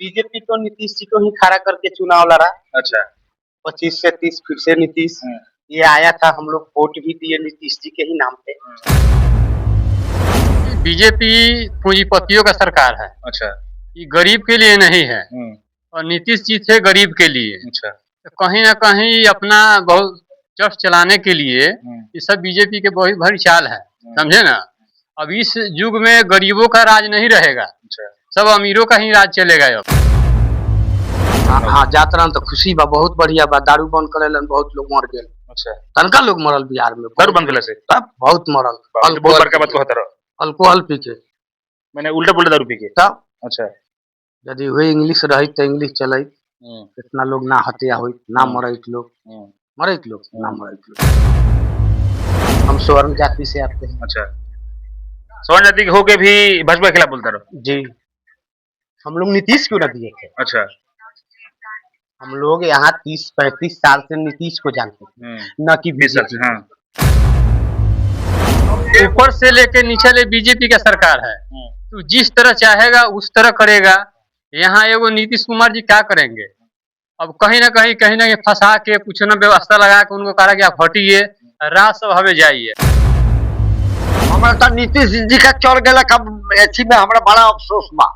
BJP तो नीतीश जी को ही खड़ा करके चुनाव लड़ा। अच्छा। 25 से 30 फिर से नीतीश ये आया था, हम लोग वोट भी दिए नीतीश जी के ही नाम पे। बीजेपी पूंजीपतियों का सरकार है। अच्छा। ये गरीब के लिए नहीं है और नीतीश जी थे गरीब के लिए। अच्छा। तो कहीं ना कहीं अपना बहुत चर्च चलाने के लिए ये सब बीजेपी के बहुत बड़ी चाल है, समझे ना। अब इस युग में गरीबों का राज नहीं रहेगा। अच्छा। सब अमीरों का ही राज चलेगा अब। हाँ यात्रा तो खुशी बा, बहुत बढ़िया बा। दारू बंद करेलन, बहुत लोग मर गए। अच्छा। तनका लोग मरल बिहार में, दारू बंद से तब बहुत मरल। बहुत बड़का बात कहत रहो। अल्कोहल पी के, मैंने उल्टा पुल्टा दारू पी के तब अच्छा। यदि वही इंग्लिश रही तो इंग्लिश चले, इतना लोग ना हत्या हुई, ना मरत लोग, ना मरत लोग। हम स्वर्ण जाति से आते हैं। अच्छा। स्वर्ण जाति हो के भी भाजपा के खिलाफ बोलता रहो जी। हम लोग नीतीश क्यों ना दिए थे। अच्छा। हम लोग यहाँ 30-35 साल से नीतीश को जानते थे, न कि 20 साल से। हाँ। ऊपर से लेके नीचे ले बीजेपी का सरकार है। तो जिस तरह चाहेगा उस तरह करेगा। यहाँ एगो नीतीश कुमार जी क्या करेंगे। अब कहीं ना कहीं फंसा के कुछ न व्यवस्था लगा के उनको कहा कि आप हटिए, रात सब हमें जाइए। हमारा तो नीतीश जी का चढ़ गया कब ऐसी में हमारा बड़ा अफसोस बा।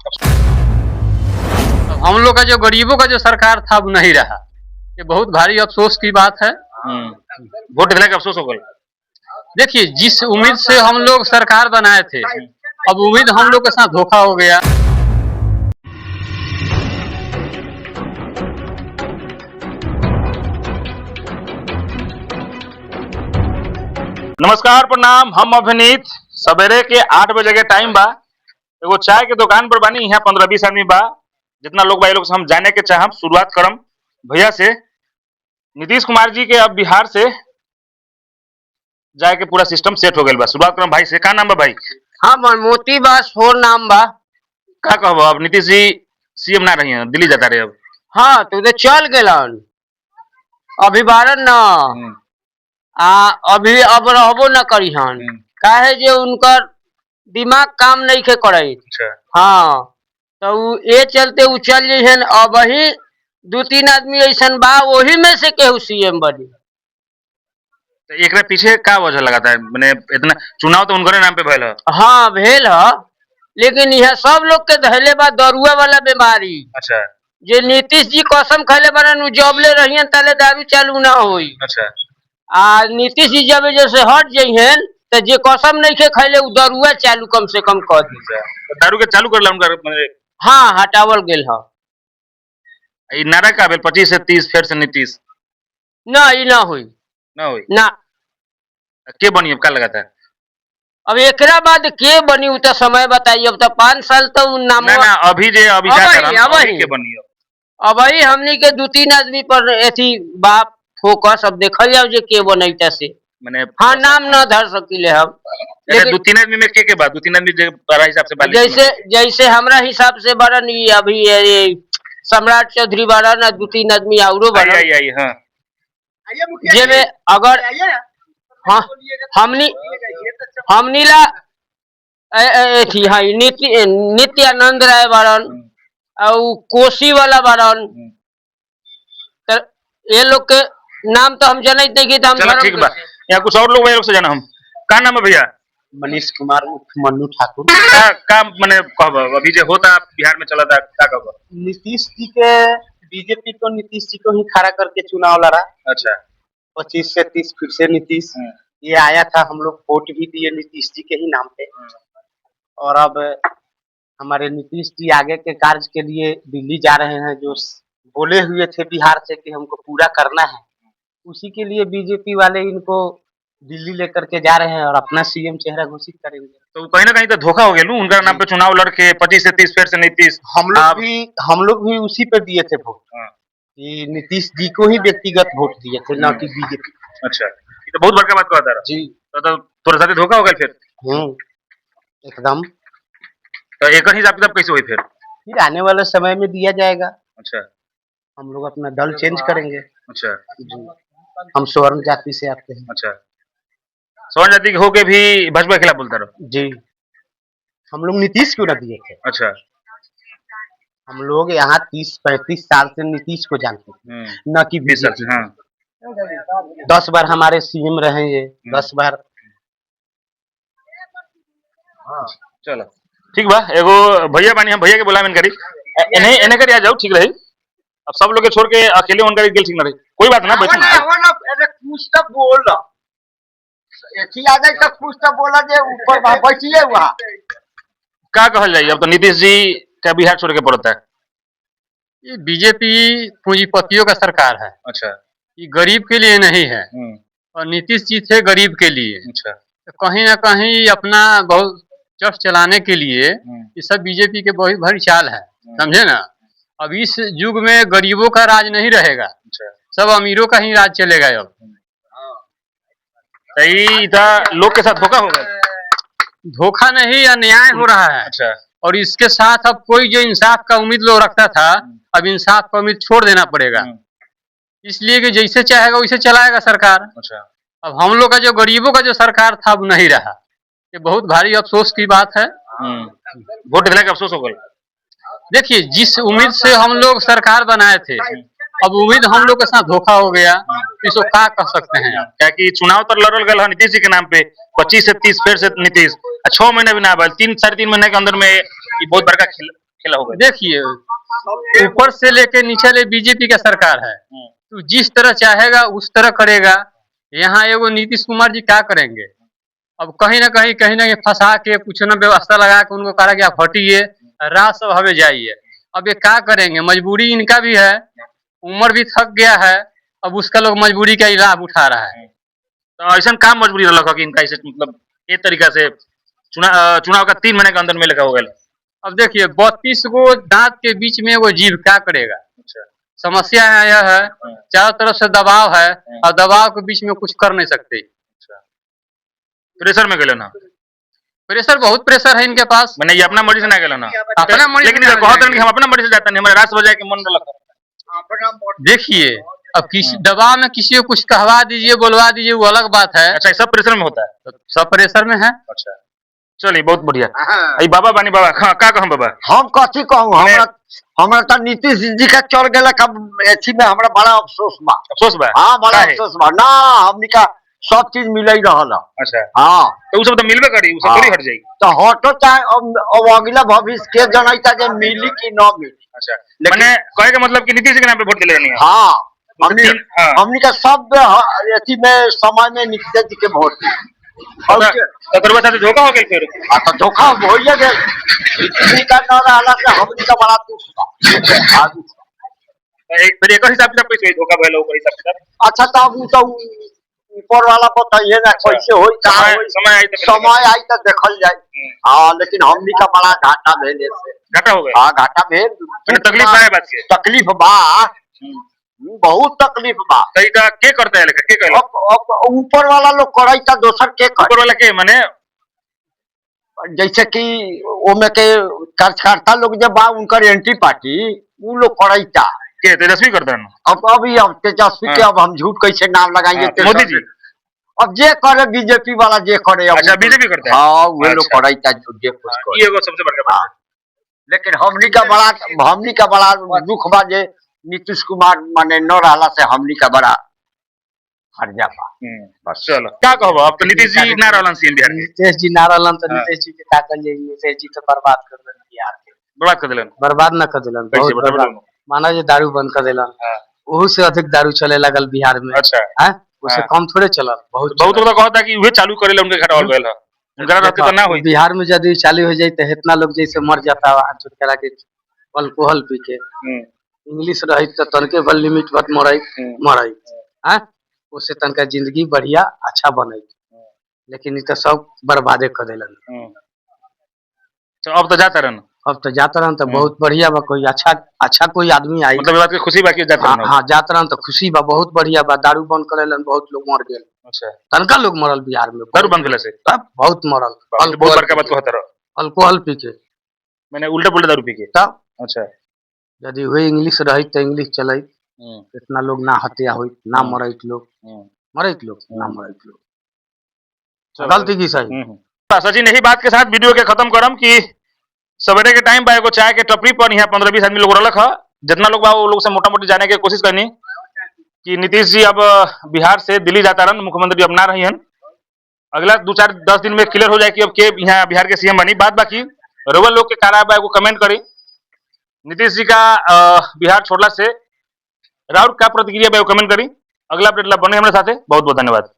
हम लोग का जो गरीबों का जो सरकार था वो नहीं रहा, ये बहुत भारी अफसोस की बात है। वोट दिला के अफसोस हो गया। देखिए जिस उम्मीद से हम लोग सरकार बनाए थे, अब उम्मीद हम लोग के साथ धोखा हो गया। नमस्कार, प्रणाम। हम अभिनीत सवेरे के 8 बजे के टाइम बा। एगो चाय के दुकान पर बानी। यहाँ 15-20 आदमी बा। जितना लोग बा लोग से हम जाने के चाहम। शुरुआत करम भैया से। नीतीश कुमार जी के अब बिहार से जाए के पूरा सिस्टम सेट हो गया बा। शुरुआत करम भाई से। का नाम बा भाई? हाँ मोती बास हो नाम बा। का कहबो अब नीतीश जी सीएम ना रही हैं, दिल्ली जाता रहे अब। हाँ तो उधर चल गलन अभी बारन न अभी अब रहबो न करी हन। काहे जे उनकर दिमाग काम नहीं के करे। अच्छा। हाँ तो ये चलते उ चल जइहन। अब ही 2-3 आदमी ऐसा बा, वही में से केहू सीएम बनी। तो एकरा पीछे का वजह लगाता है? मैंने इतना चुनाव तो उनके नाम पे भइल है। हाँ भेल है, लेकिन यह सब लोग के धैले बा दरुआ वाला बीमारी। अच्छा। जे नीतीश जी कसम खैले बरन जबले रहियन तले दारू चालू ना होई। अच्छा। नीतीश जी जब जैसे हट जइहन तो जे कसम नहीं के खैले उ दरुआ चालू कम से कम कर दी। तो दारू के चालू कर ला उनका मतलब। हाँ हटावल गेल है। ई नारा का भेल 25 से 30 फिर से नीतीश ना ई ना हुई ना होई ना। के बनी अब का लगाता है? अब एकरा बाद के बनी उ तो समय बताइए। अब तो 5 साल तो नाम ना ना अभी जे अभी जा कर अभी के बनी अब ही हमनी के 2-3 आदमी पर एथी बाप फोकस। अब देखल जाओ जे के बनैता से मैंने। हाँ नाम ना धर सकिले हम। लेकिन 2-3 आदमी में के बाद 2-3 आदमी जे बड़ा हिसाब से बाली जैसे हमरा हिसाब से बड़न ई अभी ये सम्राट चौधरी बड़ा ना 2-3 आदमी औरो बड़ा। आई हाँ। जे में अगर हाँ हमनी ला एथी है नित्यानंद राय बड़न और कोसी वाला बड़न। तो ये लोग के नाम तो हम जानते नहीं कि हम चलो ठीक बा। यहाँ कुछ और लोग भाई लोग से जाना हम। का नाम है भैया? मनीष कुमार मन्नू ठाकुर। का माने कहब अभी जे होता बिहार में चला था का कहब? नीतीश जी के बीजेपी तो नीतीश जी को ही खड़ा करके चुनाव लड़ा। अच्छा। 25 से 30 फिर से नीतीश ये आया था, हम लोग वोट भी दिए नीतीश जी के ही नाम पे। और अब हमारे नीतीश जी आगे के कार्य के लिए दिल्ली जा रहे हैं। जो बोले हुए थे बिहार से कि हमको पूरा करना है, उसी के लिए बीजेपी वाले इनको दिल्ली लेकर के जा रहे हैं और अपना सीएम चेहरा घोषित करेंगे। तो कहीं ना कहीं तो धोखा हो गया उनका नाम पे चुनाव लड़के 25 से 30 फिर से नीतीश। हम लोग भी उसी पे दिए थे वोट कि नीतीश जी को ही व्यक्तिगत वोट दिए थे, ना कि बीजेपी। अच्छा, ये तो बहुत बड़का बात कहता है जी। तो थोड़ा सा धोखा हो गया फिर। एकदम। तो एक हिसाब किताब कैसे हुई फिर आने वाले समय में दिया जाएगा। अच्छा। हम लोग अपना दल चेंज करेंगे। अच्छा जी। हम स्वर्ण जाति से आते हैं। अच्छा। स्वर्ण जाति हो के भी भाजपा के खिलाफ बोलता रहो? जी। हम लोग नीतीश क्यों ना दिए थे। अच्छा। हम लोग यहाँ 30-35 साल से नीतीश को जानते हैं, न कि 20 साल से, बीजेपी। हाँ 10 बार हमारे सीएम रहे ये, 10 बार। चलो ठीक बा। एगो भैया बानी, हम भैया के बोला करी इन्हें इन्हें करी आ जाओ, ठीक रही। अब सब लोग के छोड़ के अकेले उनका गेल ठीक ना रही, कोई बात ना, बैठो ना। अरे कुछ तो बोल, एथी आ जाए तो कुछ तो बोला जे ऊपर बैठिए वहाँ। क्या कहल जाए, अब तो नीतीश जी का बिहार छोड़ के पड़ता है। ये बीजेपी पूंजीपतियों का सरकार है, अच्छा। ये गरीब के लिए नहीं है। और नीतीश जी थे गरीब के लिए। अच्छा। तो कहीं ना कहीं अपना बहुत चट चलाने के लिए ये सब बीजेपी के बहुत बड़ी चाल है, समझे ना। अब इस युग में गरीबों का राज नहीं रहेगा, अच्छा। सब अमीरों का ही राज चलेगा। अब सही था, लोग के साथ धोखा होगा, धोखा नहीं, अन्याय हो रहा है। अच्छा। और इसके साथ अब कोई जो इंसाफ का उम्मीद लोग रखता था, अब इंसाफ का उम्मीद छोड़ देना पड़ेगा, इसलिए कि जैसे चाहेगा वैसे चलाएगा सरकार। अच्छा। अब हम लोग का जो गरीबों का जो सरकार था अब नहीं रहा, ये बहुत भारी अफसोस की बात है। वोट देने का अफसोस हो गया। देखिए, जिस उम्मीद से हम लोग सरकार बनाए थे, अब उम्मीद हम लोग के साथ धोखा हो गया, इसको क्या कह सकते हैं। क्या कि चुनाव तो लड़ल गया नीतीश जी के नाम पे, 25 से 30 फिर से नीतीश, 6 महीने भी ना आए, 3-3.5 महीने के अंदर में ये बहुत बड़का खेला हो गया। देखिए, ऊपर से लेके नीचे ले बीजेपी का सरकार है, तो जिस तरह चाहेगा उस तरह करेगा। यहाँ एगो नीतीश कुमार जी क्या करेंगे, अब कहीं ना कहीं फंसा के कुछ ना व्यवस्था लगा के उनको कहा कि आप हटिए, रात सब हमें जाइए। अब ये क्या करेंगे, मजबूरी इनका भी है, उम्र भी थक गया है, अब उसका लोग मजबूरी का ही लाभ उठा रहा है। तो ऐसा काम मजबूरी रहा कि इनका ऐसे मतलब एक तरीका से चुनाव का 3 महीने के अंदर में लिखा हो गया। अब देखिए, 32 गो दांत के बीच में वो जीव क्या करेगा। अच्छा। समस्या यह है, चारों तरफ से दबाव है, और दबाव के बीच में कुछ कर नहीं सकते। प्रेशर में गए ना, प्रेशर बहुत प्रेशर है इनके पास। मैंने ये अपना मर्जी से ना गए ना, अपना मर्जी, लेकिन कहते हैं कि हम अपना मर्जी से जाते हैं, हमारे रात बजाए के मन रहा। देखिए, अब किसी दबाव में किसी को कुछ कहवा दीजिए, बोलवा दीजिए, वो अलग बात है। अच्छा, सब प्रेशर में होता है, सब प्रेशर में है। अच्छा, चलिए बहुत बढ़िया। बाबा बानी बाबा, हाँ का कहूं बाबा, हम कथी कहूं, हमरा तो नीतीश जी का चल गेला, एथी में हमरा बड़ा अफसोस बा। अफसोस बा? हाँ, बड़ा अफसोस बा ना, हमनी का सब चीज मिल ही रहल। अच्छा। हाँ, तो सब तो मिलबे करी, उससे थोड़ी हट जाई। तो हटो चाहे अब अगला भविष्य के जनता जे मिली कि न मिली। अच्छा, मैंने कहे का मतलब कि नीतीश जी के नाम पे वोट दिले नहीं है। हाँ, हमनी का सब एथी में समय में नीतीश जी के वोट दी। तो तोर साथ धोखा हो गया फिर। तो धोखा हो ही गया, नीतीश का न रहला से हमनी का बड़ा दुख बा। फिर एक हिसाब से कैसे धोखा भइल, ओकर हिसाब से। अच्छा, तो अब तो ऊपर वाला बताइए ना कैसे होई, समय आई तो देखल जाए। हाँ, लेकिन हमनी का बड़ा घाटा भेल से। घाटा हो गया? हाँ, घाटा भेल। तकलीफ बा है बात के? तकलीफ बा, बहुत तकलीफ बा। सही का के करता है, लेकिन के कहला? अब ऊपर वाला लोग करे तो दोसर के करे? ऊपर वाला के माने जैसे कि ओमे के कार्यकर्ता लोग जब बा, उनकर एंटी पार्टी वो लोग करता के तेजस्वी करता है। अब तेजस्वी के अब हम झूठ कैसे नाम लगाएंगे। मोदी जी अब जे करे बीजेपी वाला जे करे। अच्छा, बीजेपी करता है। हाँ, वो लोग करता जे कुछ करे। ये वो सबसे बड़का बात है। लेकिन हमनी का बड़ा दुख बा जे नीतीश कुमार माने न रहला से हमनी का बड़ा हर्जा बा। बस चलो, क्या कहबो, अब तो नीतीश जी ना रहलन सीएम बिहार के। नीतीश जी ना रहलन तो नीतीश जी के का कर जाई, नीतीश जी तो बर्बाद कर देलन बिहार के। बर्बाद कर दिलन? बर्बाद ना कर दिलन, बहुत बर्बाद। माना जे दारू बंद कर दिलन, ओहू से अधिक दारू चले लगल बिहार में। अच्छा, है उससे कम थोड़े चलल, बहुत लोग कहता कि वे चालू करेला, उनके घर और गएल है, उनका रहते तो ना होई। बिहार में यदि चालू हो जाए तो इतना लोग जैसे मर जाता चुटकला के अल्कोहल पी के। इंग्लिश रही तो तनके बल लिमिट बट मरई है, उससे तनका जिंदगी बढ़िया अच्छा बने। लेकिन ये तो सब बर्बादे कर दिलन। अब तो जाता रहन, तो बहुत बढ़िया बा, कोई अच्छा कोई आदमी आई, मतलब बात के खुशी बाकी जाता रहन। हाँ, जाता रहन तो खुशी बा, बहुत बढ़िया बा। दारू बंद करेलन, बहुत लोग मर गए। अच्छा, तनका लोग मरल बिहार में दारू बंद करे से, तब बहुत मरल। बहुत बड़का बात कहता रहो, अल्कोहल पी के, मैंने उल्टा पुल्टा दारू पी के तब। अच्छा, यदि वही इंग्लिश रही तो इंग्लिश चले, इतना लोग ना हत्या हुई, ना मरत लोग, ना मरत लोग। गलती की सही। सचिन, यही बात के साथ वीडियो के खत्म करम कि सवेरे के टाइम बा एगो चाय के टपरी पर यहाँ 15-20 आदमी लोग रलक ह। जितना लोग बा वो लोग से मोटा मोटी जाने की कोशिश करनी कि नीतीश जी अब बिहार से दिल्ली जाता रहन, मुख्यमंत्री अब ना रही हन। अगला 2-4-10 दिन में क्लियर हो जाए कि अब के यहाँ बिहार के सीएम बनी। बात बाकी रउआ लोग के कारा बा एगो कमेंट करी नीतीश जी का बिहार छोड़ला से राउर का प्रतिक्रिया बा एगो कमेंट करी। अगला अपडेट ला बने हमारे साथे। बहुत बहुत धन्यवाद।